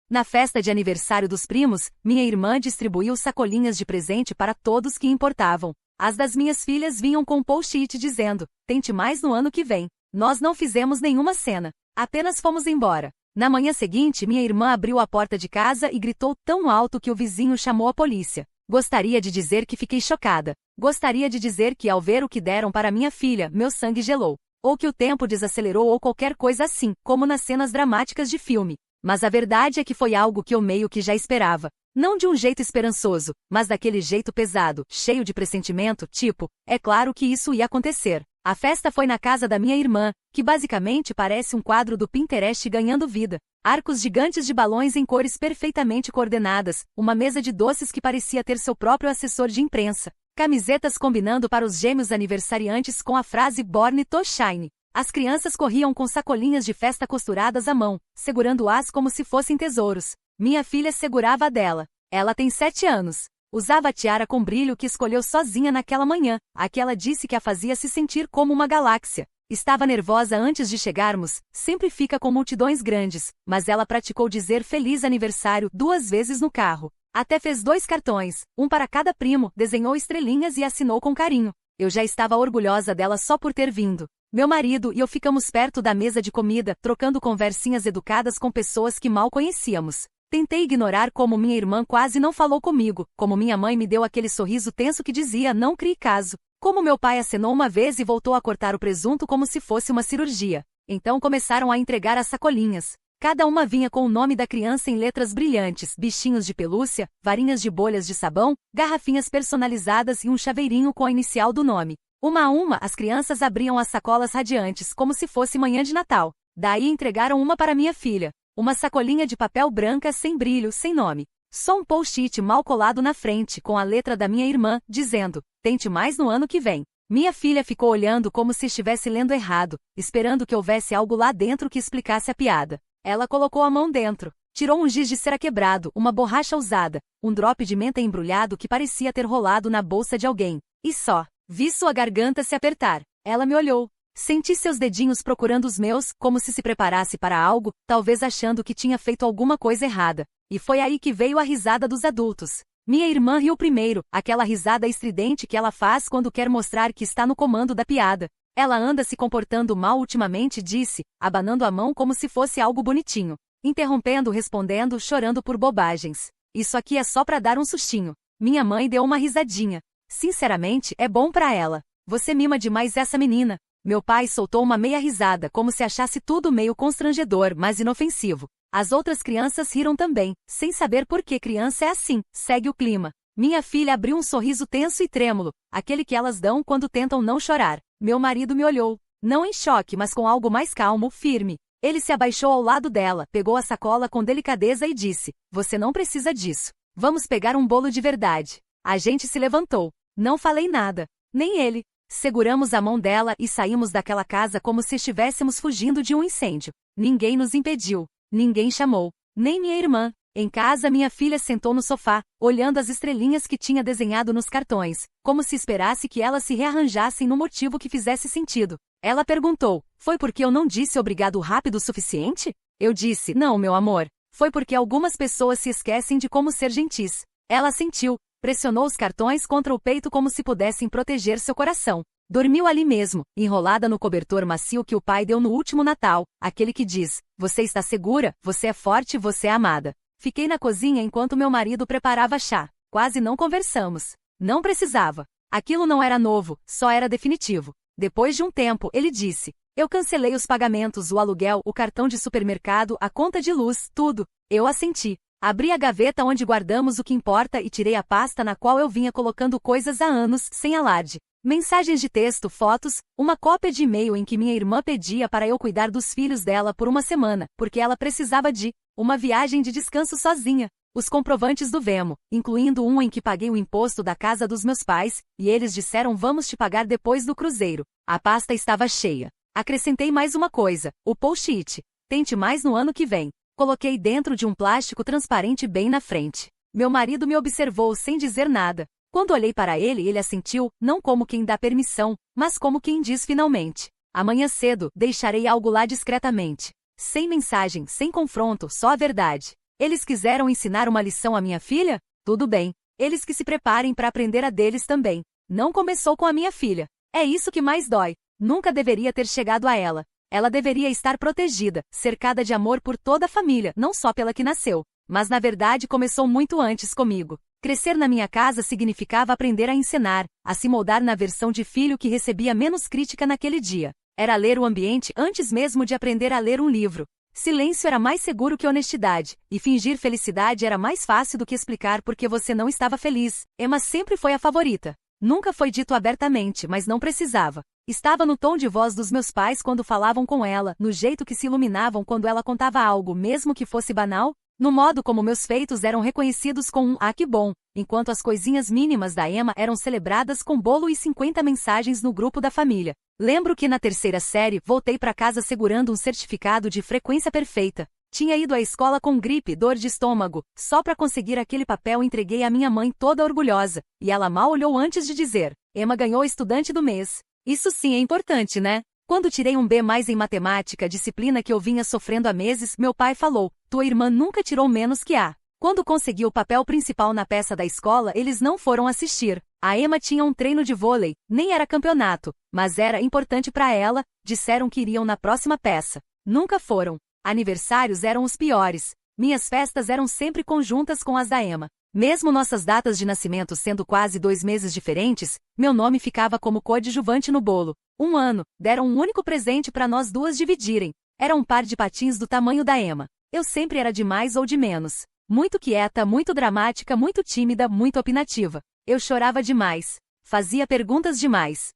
Na festa de aniversário dos primos, minha irmã distribuiu sacolinhas de presente para todos que importavam. As das minhas filhas vinham com post-it dizendo: tente mais no ano que vem. Nós não fizemos nenhuma cena. Apenas fomos embora. Na manhã seguinte, minha irmã abriu a porta de casa e gritou tão alto que o vizinho chamou a polícia. Gostaria de dizer que fiquei chocada. Gostaria de dizer que, ao ver o que deram para minha filha, meu sangue gelou. Ou que o tempo desacelerou ou qualquer coisa assim, como nas cenas dramáticas de filme. Mas a verdade é que foi algo que eu meio que já esperava. Não de um jeito esperançoso, mas daquele jeito pesado, cheio de pressentimento, tipo, é claro que isso ia acontecer. A festa foi na casa da minha irmã, que basicamente parece um quadro do Pinterest ganhando vida. Arcos gigantes de balões em cores perfeitamente coordenadas, uma mesa de doces que parecia ter seu próprio assessor de imprensa, camisetas combinando para os gêmeos aniversariantes com a frase Born to Shine. As crianças corriam com sacolinhas de festa costuradas à mão, segurando-as como se fossem tesouros. Minha filha segurava a dela. Ela tem 7 anos. Usava a tiara com brilho que escolheu sozinha naquela manhã, a que ela disse que a fazia se sentir como uma galáxia. Estava nervosa antes de chegarmos, sempre fica com multidões grandes, mas ela praticou dizer feliz aniversário 2 vezes no carro. Até fez 2 cartões, um para cada primo, desenhou estrelinhas e assinou com carinho. Eu já estava orgulhosa dela só por ter vindo. Meu marido e eu ficamos perto da mesa de comida, trocando conversinhas educadas com pessoas que mal conhecíamos. Tentei ignorar como minha irmã quase não falou comigo, como minha mãe me deu aquele sorriso tenso que dizia não crie caso, como meu pai acenou uma vez e voltou a cortar o presunto como se fosse uma cirurgia. Então começaram a entregar as sacolinhas. Cada uma vinha com o nome da criança em letras brilhantes, bichinhos de pelúcia, varinhas de bolhas de sabão, garrafinhas personalizadas e um chaveirinho com a inicial do nome. Uma a uma, as crianças abriam as sacolas radiantes como se fosse manhã de Natal. Daí entregaram uma para minha filha. Uma sacolinha de papel branca sem brilho, sem nome. Só um post-it mal colado na frente, com a letra da minha irmã, dizendo: tente mais no ano que vem. Minha filha ficou olhando como se estivesse lendo errado, esperando que houvesse algo lá dentro que explicasse a piada. Ela colocou a mão dentro. Tirou um giz de cera quebrado, uma borracha usada, um drop de menta embrulhado que parecia ter rolado na bolsa de alguém. E só. Vi sua garganta se apertar. Ela me olhou. Senti seus dedinhos procurando os meus, como se preparasse para algo, talvez achando que tinha feito alguma coisa errada. E foi aí que veio a risada dos adultos. Minha irmã riu primeiro, aquela risada estridente que ela faz quando quer mostrar que está no comando da piada. Ela anda se comportando mal ultimamente, disse, abanando a mão como se fosse algo bonitinho. Interrompendo, respondendo, chorando por bobagens. Isso aqui é só para dar um sustinho. Minha mãe deu uma risadinha. Sinceramente, é bom para ela. Você mima demais essa menina. Meu pai soltou uma meia risada, como se achasse tudo meio constrangedor, mas inofensivo. As outras crianças riram também, sem saber por que criança é assim, segue o clima. Minha filha abriu um sorriso tenso e trêmulo, aquele que elas dão quando tentam não chorar. Meu marido me olhou, não em choque, mas com algo mais calmo, firme. Ele se abaixou ao lado dela, pegou a sacola com delicadeza e disse: você não precisa disso. Vamos pegar um bolo de verdade. A gente se levantou. Não falei nada. Nem ele. Seguramos a mão dela e saímos daquela casa como se estivéssemos fugindo de um incêndio. Ninguém nos impediu. Ninguém chamou. Nem minha irmã. Em casa, minha filha sentou no sofá, olhando as estrelinhas que tinha desenhado nos cartões, como se esperasse que elas se rearranjassem no motivo que fizesse sentido. Ela perguntou: foi porque eu não disse obrigado rápido o suficiente? Eu disse: não, meu amor. Foi porque algumas pessoas se esquecem de como ser gentis. Ela sentiu. Pressionou os cartões contra o peito como se pudessem proteger seu coração. Dormiu ali mesmo, enrolada no cobertor macio que o pai deu no último Natal, aquele que diz: você está segura, você é forte, você é amada. Fiquei na cozinha enquanto meu marido preparava chá. Quase não conversamos. Não precisava. Aquilo não era novo, só era definitivo. Depois de um tempo, ele disse: eu cancelei os pagamentos, o aluguel, o cartão de supermercado, a conta de luz, tudo. Eu assenti. Abri a gaveta onde guardamos o que importa e tirei a pasta na qual eu vinha colocando coisas há anos, sem alarde. Mensagens de texto, fotos, uma cópia de e-mail em que minha irmã pedia para eu cuidar dos filhos dela por uma semana, porque ela precisava de uma viagem de descanso sozinha. Os comprovantes do Vemo, incluindo um em que paguei o imposto da casa dos meus pais, e eles disseram: vamos te pagar depois do cruzeiro. A pasta estava cheia. Acrescentei mais uma coisa, o post-it. Tente mais no ano que vem. Coloquei dentro de um plástico transparente bem na frente. Meu marido me observou sem dizer nada. Quando olhei para ele, ele assentiu, não como quem dá permissão, mas como quem diz finalmente: amanhã cedo, deixarei algo lá discretamente. Sem mensagem, sem confronto, só a verdade. Eles quiseram ensinar uma lição à minha filha? Tudo bem. Eles que se preparem para aprender a deles também. Não começou com a minha filha. É isso que mais dói. Nunca deveria ter chegado a ela. Ela deveria estar protegida, cercada de amor por toda a família, não só pela que nasceu. Mas na verdade começou muito antes comigo. Crescer na minha casa significava aprender a ensinar, a se moldar na versão de filho que recebia menos crítica naquele dia. Era ler o ambiente antes mesmo de aprender a ler um livro. Silêncio era mais seguro que honestidade, e fingir felicidade era mais fácil do que explicar porque você não estava feliz. Emma sempre foi a favorita. Nunca foi dito abertamente, mas não precisava. Estava no tom de voz dos meus pais quando falavam com ela, no jeito que se iluminavam quando ela contava algo, mesmo que fosse banal, no modo como meus feitos eram reconhecidos com um "ah, que bom", enquanto as coisinhas mínimas da Emma eram celebradas com bolo e 50 mensagens no grupo da família. Lembro que na terceira série voltei para casa segurando um certificado de frequência perfeita. Tinha ido à escola com gripe, dor de estômago. Só para conseguir aquele papel entreguei à minha mãe toda orgulhosa, e ela mal olhou antes de dizer: Emma ganhou estudante do mês. Isso sim é importante, né? Quando tirei um B+ em matemática, disciplina que eu vinha sofrendo há meses, meu pai falou: tua irmã nunca tirou menos que A. Quando consegui o papel principal na peça da escola, eles não foram assistir. A Emma tinha um treino de vôlei, nem era campeonato, mas era importante para ela, disseram que iriam na próxima peça. Nunca foram. Aniversários eram os piores. Minhas festas eram sempre conjuntas com as da Emma. Mesmo nossas datas de nascimento sendo quase 2 meses diferentes, meu nome ficava como coadjuvante no bolo. 1 ano, deram um único presente para nós duas dividirem. Era um par de patins do tamanho da Emma. Eu sempre era de mais ou de menos. Muito quieta, muito dramática, muito tímida, muito opinativa. Eu chorava demais. Fazia perguntas demais.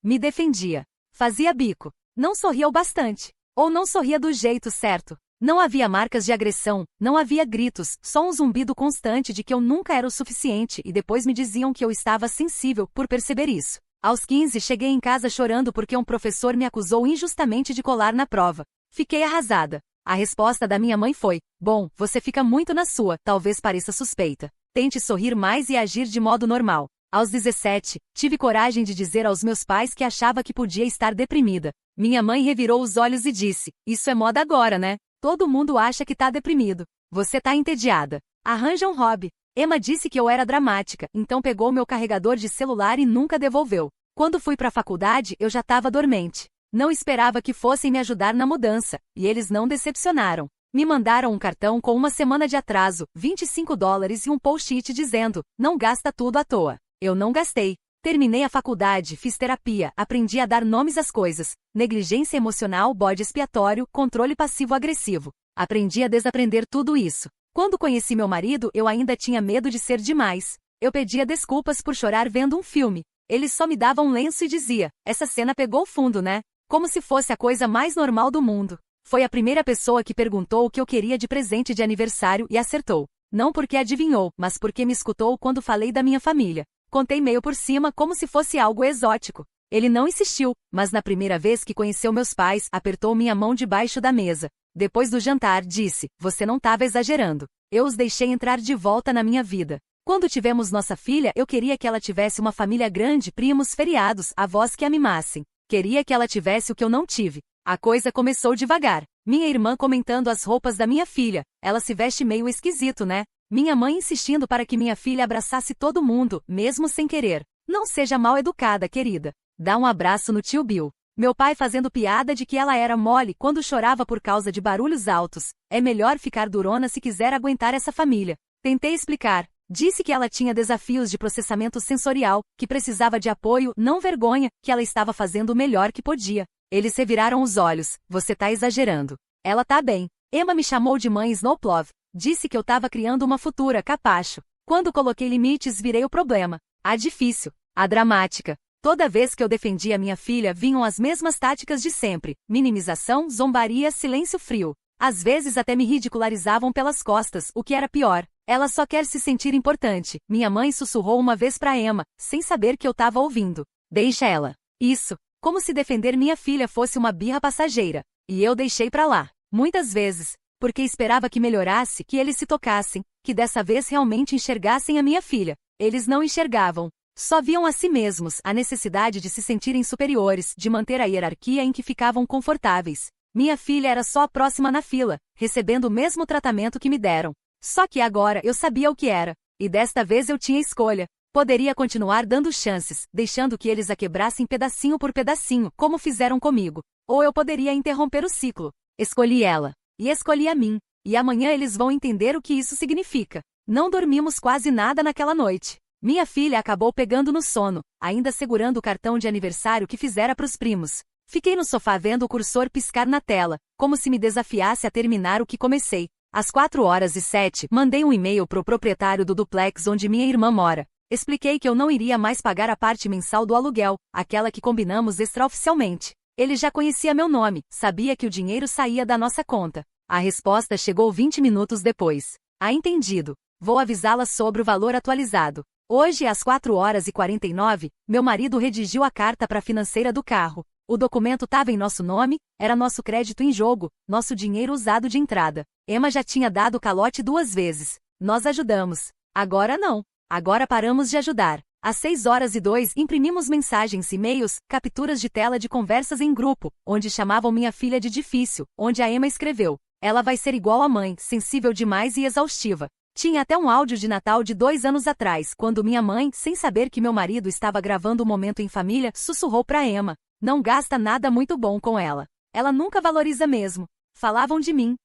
Me defendia. Fazia bico. Não sorria o bastante. Ou não sorria do jeito certo. Não havia marcas de agressão, não havia gritos, só um zumbido constante de que eu nunca era o suficiente e depois me diziam que eu estava sensível por perceber isso. Aos 15 cheguei em casa chorando porque um professor me acusou injustamente de colar na prova. Fiquei arrasada. A resposta da minha mãe foi: bom, você fica muito na sua, talvez pareça suspeita. Tente sorrir mais e agir de modo normal. Aos 17, tive coragem de dizer aos meus pais que achava que podia estar deprimida. Minha mãe revirou os olhos e disse: isso é moda agora, né? Todo mundo acha que tá deprimido. Você tá entediada. Arranja um hobby. Emma disse que eu era dramática, então pegou meu carregador de celular e nunca devolveu. Quando fui pra faculdade, eu já estava dormente. Não esperava que fossem me ajudar na mudança, e eles não decepcionaram. Me mandaram um cartão com 1 semana de atraso, $25 e um post-it dizendo: não gasta tudo à toa. Eu não gastei. Terminei a faculdade, fiz terapia, aprendi a dar nomes às coisas, negligência emocional, bode expiatório, controle passivo-agressivo. Aprendi a desaprender tudo isso. Quando conheci meu marido, eu ainda tinha medo de ser demais. Eu pedia desculpas por chorar vendo um filme. Ele só me dava um lenço e dizia: essa cena pegou fundo, né? Como se fosse a coisa mais normal do mundo. Foi a primeira pessoa que perguntou o que eu queria de presente de aniversário e acertou. Não porque adivinhou, mas porque me escutou quando falei da minha família. Contei meio por cima como se fosse algo exótico. Ele não insistiu, mas na primeira vez que conheceu meus pais, apertou minha mão debaixo da mesa. Depois do jantar, disse: você não estava exagerando. Eu os deixei entrar de volta na minha vida. Quando tivemos nossa filha, eu queria que ela tivesse uma família grande, primos, feriados, avós que a mimassem. Queria que ela tivesse o que eu não tive. A coisa começou devagar. Minha irmã comentando as roupas da minha filha. Ela se veste meio esquisito, né? Minha mãe insistindo para que minha filha abraçasse todo mundo, mesmo sem querer. Não seja mal educada, querida. Dá um abraço no tio Bill. Meu pai fazendo piada de que ela era mole quando chorava por causa de barulhos altos. É melhor ficar durona se quiser aguentar essa família. Tentei explicar. Disse que ela tinha desafios de processamento sensorial, que precisava de apoio, não vergonha, que ela estava fazendo o melhor que podia. Eles reviraram os olhos. Você tá exagerando. Ela tá bem. Emma me chamou de mãe Snowplow. Disse que eu estava criando uma futura capacho. Quando coloquei limites, virei o problema. A difícil. A dramática. Toda vez que eu defendia minha filha, vinham as mesmas táticas de sempre. Minimização, zombaria, silêncio frio. Às vezes até me ridicularizavam pelas costas, o que era pior. Ela só quer se sentir importante. Minha mãe sussurrou uma vez pra Emma, sem saber que eu estava ouvindo. Deixa ela. Isso. Como se defender minha filha fosse uma birra passageira. E eu deixei pra lá. Muitas vezes. Porque esperava que melhorasse, que eles se tocassem, que dessa vez realmente enxergassem a minha filha. Eles não enxergavam. Só viam a si mesmos, a necessidade de se sentirem superiores, de manter a hierarquia em que ficavam confortáveis. Minha filha era só a próxima na fila, recebendo o mesmo tratamento que me deram. Só que agora eu sabia o que era, e desta vez eu tinha escolha. Poderia continuar dando chances, deixando que eles a quebrassem pedacinho por pedacinho, como fizeram comigo. Ou eu poderia interromper o ciclo. Escolhi ela. E escolhi a mim. E amanhã eles vão entender o que isso significa. Não dormimos quase nada naquela noite. Minha filha acabou pegando no sono, ainda segurando o cartão de aniversário que fizera para os primos. Fiquei no sofá vendo o cursor piscar na tela, como se me desafiasse a terminar o que comecei. Às 4h07, mandei um e-mail pro proprietário do duplex onde minha irmã mora. Expliquei que eu não iria mais pagar a parte mensal do aluguel, aquela que combinamos extraoficialmente. Ele já conhecia meu nome, sabia que o dinheiro saía da nossa conta. A resposta chegou 20 minutos depois. Entendido. Vou avisá-la sobre o valor atualizado. Hoje, às 4h49, meu marido redigiu a carta para a financeira do carro. O documento estava em nosso nome, era nosso crédito em jogo, nosso dinheiro usado de entrada. Emma já tinha dado calote 2 vezes. Nós ajudamos. Agora não. Agora paramos de ajudar. Às 6h02 imprimimos mensagens, e-mails, capturas de tela de conversas em grupo, onde chamavam minha filha de difícil, onde a Emma escreveu: ela vai ser igual à mãe, sensível demais e exaustiva. Tinha até um áudio de Natal de 2 anos atrás, quando minha mãe, sem saber que meu marido estava gravando o momento em família, sussurrou pra Emma: não gasta nada muito bom com ela. Ela nunca valoriza mesmo. Falavam de mim.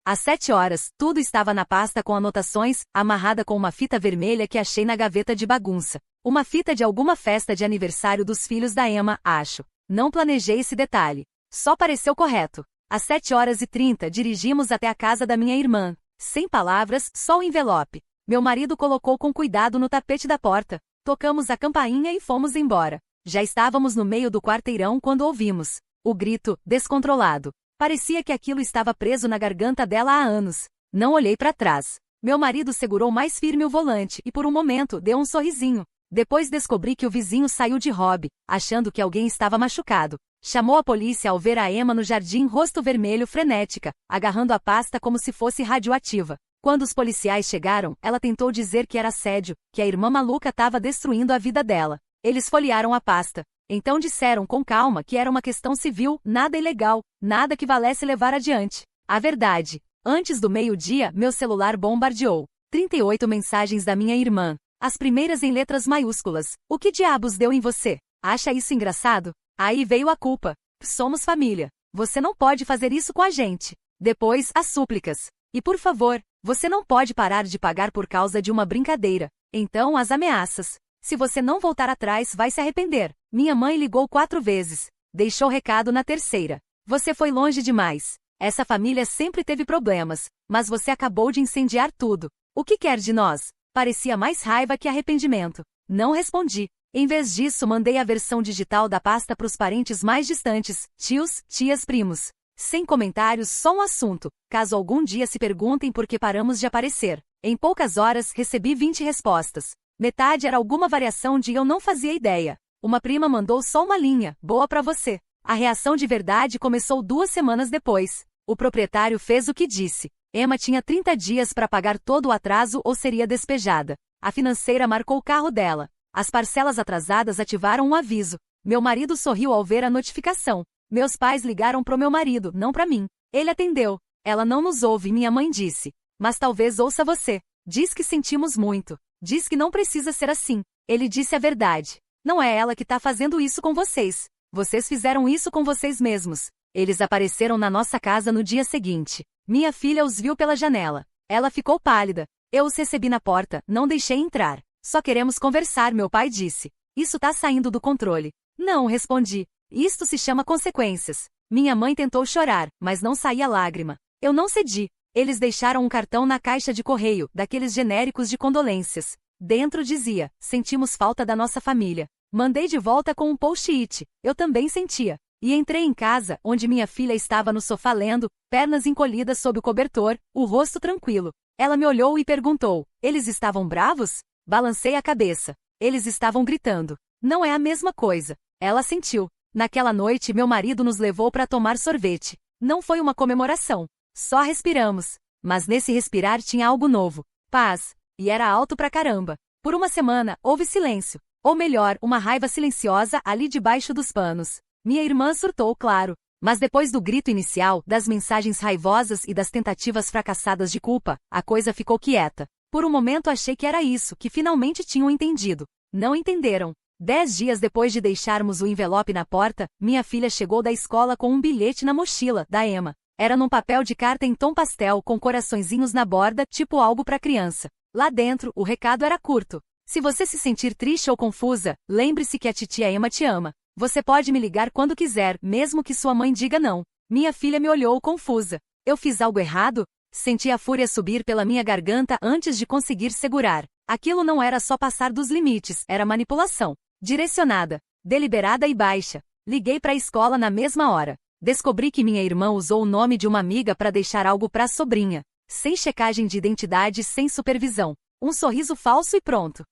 Às 7h, tudo estava na pasta com anotações, amarrada com uma fita vermelha que achei na gaveta de bagunça. Uma fita de alguma festa de aniversário dos filhos da Emma, acho. Não planejei esse detalhe. Só pareceu correto. Às 7h30 dirigimos até a casa da minha irmã. Sem palavras, só o envelope. Meu marido colocou com cuidado no tapete da porta. Tocamos a campainha e fomos embora. Já estávamos no meio do quarteirão quando ouvimos o grito, descontrolado. Parecia que aquilo estava preso na garganta dela há anos. Não olhei para trás. Meu marido segurou mais firme o volante e por um momento deu um sorrisinho. Depois descobri que o vizinho saiu de hobby, achando que alguém estava machucado. Chamou a polícia ao ver a Emma no jardim, rosto vermelho, frenética, agarrando a pasta como se fosse radioativa. Quando os policiais chegaram, ela tentou dizer que era assédio, que a irmã maluca estava destruindo a vida dela. Eles folhearam a pasta. Então disseram com calma que era uma questão civil, nada ilegal, nada que valesse levar adiante. A verdade. Antes do meio-dia, meu celular bombardeou 38 mensagens da minha irmã. As primeiras em letras maiúsculas. O que diabos deu em você? Acha isso engraçado? Aí veio a culpa. Somos família. Você não pode fazer isso com a gente. Depois, as súplicas. E por favor, você não pode parar de pagar por causa de uma brincadeira. Então as ameaças. Se você não voltar atrás, vai se arrepender. Minha mãe ligou 4 vezes. Deixou recado na terceira. Você foi longe demais. Essa família sempre teve problemas, mas você acabou de incendiar tudo. O que quer de nós? Parecia mais raiva que arrependimento. Não respondi. Em vez disso, mandei a versão digital da pasta para os parentes mais distantes, tios, tias, primos. Sem comentários, só um assunto, caso algum dia se perguntem por que paramos de aparecer. Em poucas horas, recebi 20 respostas. Metade era alguma variação de eu não fazia ideia. Uma prima mandou só uma linha, boa pra você. A reação de verdade começou 2 semanas depois. O proprietário fez o que disse. Emma tinha 30 dias para pagar todo o atraso ou seria despejada. A financeira marcou o carro dela. As parcelas atrasadas ativaram um aviso. Meu marido sorriu ao ver a notificação. Meus pais ligaram pro meu marido, não pra mim. Ele atendeu. Ela não nos ouve, minha mãe disse. Mas talvez ouça você. Diz que sentimos muito. Diz que não precisa ser assim. Ele disse a verdade. Não é ela que tá fazendo isso com vocês. Vocês fizeram isso com vocês mesmos. Eles apareceram na nossa casa no dia seguinte. Minha filha os viu pela janela. Ela ficou pálida. Eu os recebi na porta, não deixei entrar. Só queremos conversar, meu pai disse. Isso tá saindo do controle. Não, respondi. Isto se chama consequências. Minha mãe tentou chorar, mas não saía lágrima. Eu não cedi. Eles deixaram um cartão na caixa de correio, daqueles genéricos de condolências. Dentro dizia: sentimos falta da nossa família. Mandei de volta com um post-it. Eu também sentia. E entrei em casa, onde minha filha estava no sofá lendo, pernas encolhidas sob o cobertor, o rosto tranquilo. Ela me olhou e perguntou: eles estavam bravos? Balancei a cabeça. Eles estavam gritando. Não é a mesma coisa. Ela sentiu. Naquela noite, meu marido nos levou para tomar sorvete. Não foi uma comemoração. Só respiramos. Mas nesse respirar tinha algo novo. Paz. E era alto pra caramba. Por uma semana, houve silêncio. Ou melhor, uma raiva silenciosa ali debaixo dos panos. Minha irmã surtou, claro. Mas depois do grito inicial, das mensagens raivosas e das tentativas fracassadas de culpa, a coisa ficou quieta. Por um momento achei que era isso, que finalmente tinham entendido. Não entenderam. 10 dias depois de deixarmos o envelope na porta, minha filha chegou da escola com um bilhete na mochila, da Emma. Era num papel de carta em tom pastel com coraçõezinhos na borda, tipo algo para criança. Lá dentro, o recado era curto. Se você se sentir triste ou confusa, lembre-se que a titia Emma te ama. Você pode me ligar quando quiser, mesmo que sua mãe diga não. Minha filha me olhou confusa. Eu fiz algo errado? Senti a fúria subir pela minha garganta antes de conseguir segurar. Aquilo não era só passar dos limites, era manipulação. Direcionada, deliberada e baixa. Liguei para a escola na mesma hora. Descobri que minha irmã usou o nome de uma amiga para deixar algo para a sobrinha. Sem checagem de identidade, sem supervisão. Um sorriso falso e pronto.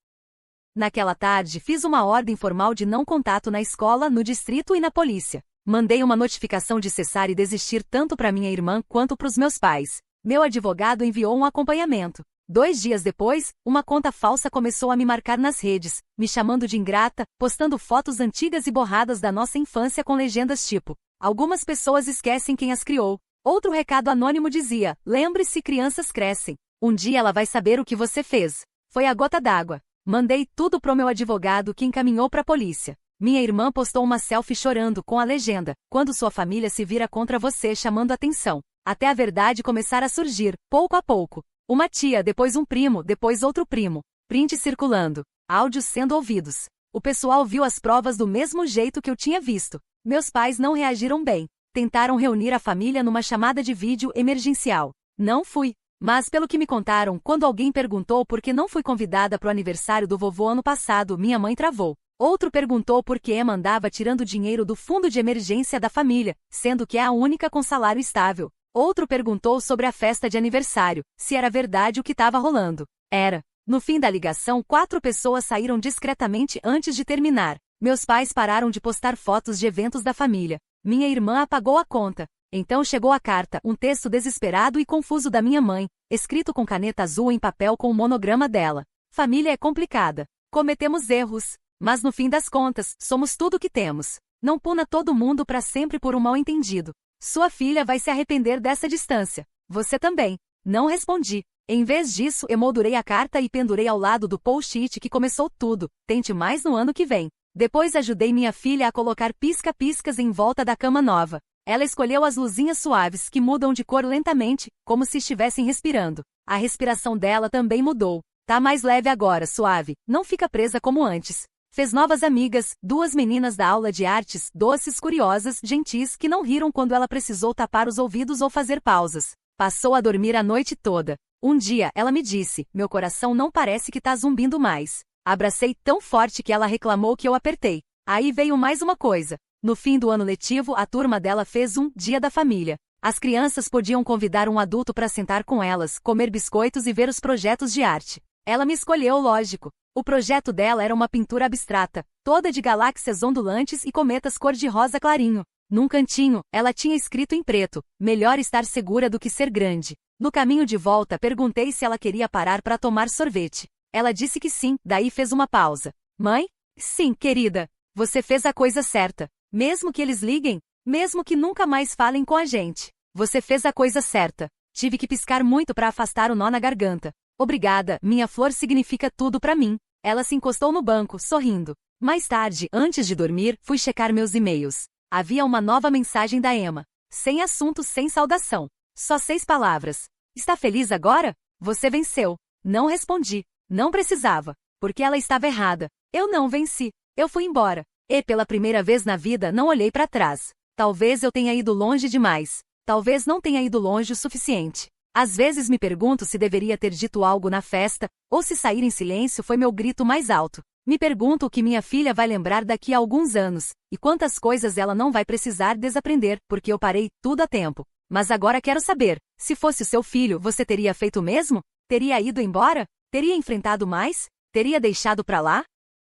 Naquela tarde, fiz uma ordem formal de não contato na escola, no distrito e na polícia. Mandei uma notificação de cessar e desistir tanto para minha irmã quanto para os meus pais. Meu advogado enviou um acompanhamento. 2 dias depois, uma conta falsa começou a me marcar nas redes, me chamando de ingrata, postando fotos antigas e borradas da nossa infância com legendas tipo: algumas pessoas esquecem quem as criou. Outro recado anônimo dizia: lembre-se, crianças crescem. Um dia ela vai saber o que você fez. Foi a gota d'água. Mandei tudo pro meu advogado, que encaminhou para a polícia. Minha irmã postou uma selfie chorando com a legenda: quando sua família se vira contra você, chamando atenção. Até a verdade começar a surgir, pouco a pouco. Uma tia, depois um primo, depois outro primo. Print circulando. Áudios sendo ouvidos. O pessoal viu as provas do mesmo jeito que eu tinha visto. Meus pais não reagiram bem. Tentaram reunir a família numa chamada de vídeo emergencial. Não fui. Mas pelo que me contaram, quando alguém perguntou por que não fui convidada para o aniversário do vovô ano passado, minha mãe travou. Outro perguntou por que Emma andava tirando dinheiro do fundo de emergência da família, sendo que é a única com salário estável. Outro perguntou sobre a festa de aniversário, se era verdade o que estava rolando. Era. No fim da ligação, 4 pessoas saíram discretamente antes de terminar. Meus pais pararam de postar fotos de eventos da família. Minha irmã apagou a conta. Então chegou a carta, um texto desesperado e confuso da minha mãe, escrito com caneta azul em papel com o monograma dela. Família é complicada. Cometemos erros. Mas no fim das contas, somos tudo o que temos. Não puna todo mundo para sempre por um mal-entendido. Sua filha vai se arrepender dessa distância. Você também. Não respondi. Em vez disso, emoldurei a carta e pendurei ao lado do post-it que começou tudo. Tente mais no ano que vem. Depois ajudei minha filha a colocar pisca-piscas em volta da cama nova. Ela escolheu as luzinhas suaves que mudam de cor lentamente, como se estivessem respirando. A respiração dela também mudou. Tá mais leve agora, suave. Não fica presa como antes. Fez novas amigas, 2 meninas da aula de artes, doces, curiosas, gentis, que não riram quando ela precisou tapar os ouvidos ou fazer pausas. Passou a dormir a noite toda. Um dia, ela me disse: meu coração não parece que tá zumbindo mais. Abracei tão forte que ela reclamou que eu apertei. Aí veio mais uma coisa. No fim do ano letivo, a turma dela fez um Dia da Família. As crianças podiam convidar um adulto para sentar com elas, comer biscoitos e ver os projetos de arte. Ela me escolheu, lógico. O projeto dela era uma pintura abstrata, toda de galáxias ondulantes e cometas cor-de-rosa clarinho. Num cantinho, ela tinha escrito em preto: melhor estar segura do que ser grande. No caminho de volta, perguntei se ela queria parar para tomar sorvete. Ela disse que sim, daí fez uma pausa. Mãe? Sim, querida. Você fez a coisa certa. Mesmo que eles liguem, mesmo que nunca mais falem com a gente. Você fez a coisa certa. Tive que piscar muito para afastar o nó na garganta. Obrigada, minha flor significa tudo para mim. Ela se encostou no banco, sorrindo. Mais tarde, antes de dormir, fui checar meus e-mails. Havia uma nova mensagem da Emma. Sem assunto, sem saudação. Só 6 palavras. Está feliz agora? Você venceu. Não respondi. Não precisava. Porque ela estava errada. Eu não venci. Eu fui embora. E pela primeira vez na vida não olhei para trás. Talvez eu tenha ido longe demais. Talvez não tenha ido longe o suficiente. Às vezes me pergunto se deveria ter dito algo na festa, ou se sair em silêncio foi meu grito mais alto. Me pergunto o que minha filha vai lembrar daqui a alguns anos, e quantas coisas ela não vai precisar desaprender, porque eu parei tudo a tempo. Mas agora quero saber, se fosse o seu filho, você teria feito o mesmo? Teria ido embora? Teria enfrentado mais? Teria deixado pra lá?